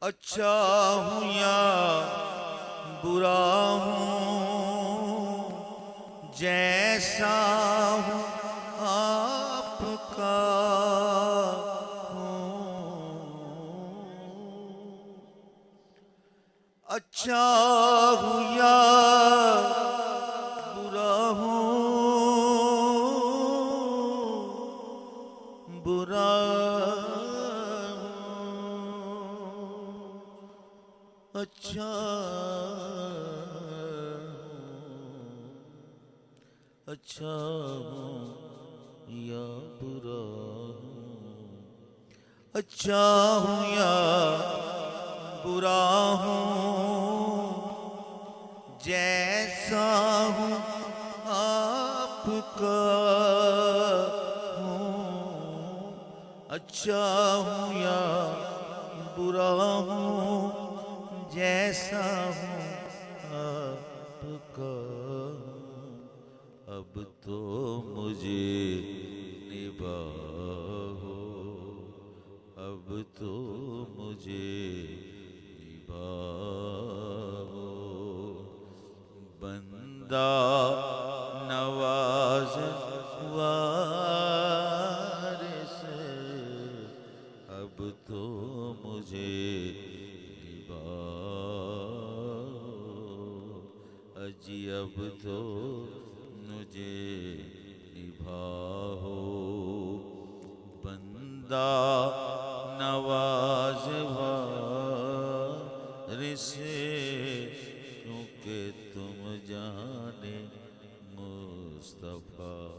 اچھا ہوں یا برا ہوں، جیسا ہوں آپ کا ہوں۔ اچھا ہوں یا برا ہوں، برا اچھا اچھا ہوں یا برا ہوں، اچھا ہوں یا برا ہوں، جیسا ہوں آپ کا ہوں۔ اچھا ہوں یا برا ہوں، جیسا ہوں آپ کا ہوں۔ اب تو مجھے نبھاؤ، اب تو مجھے نبھاؤ، بندہ نواز وارث، اب تو مجھے اجی اب تو مجھے نبھاؤ، بندہ نواز وارث، کیونکہ تم جانے مصطفیٰ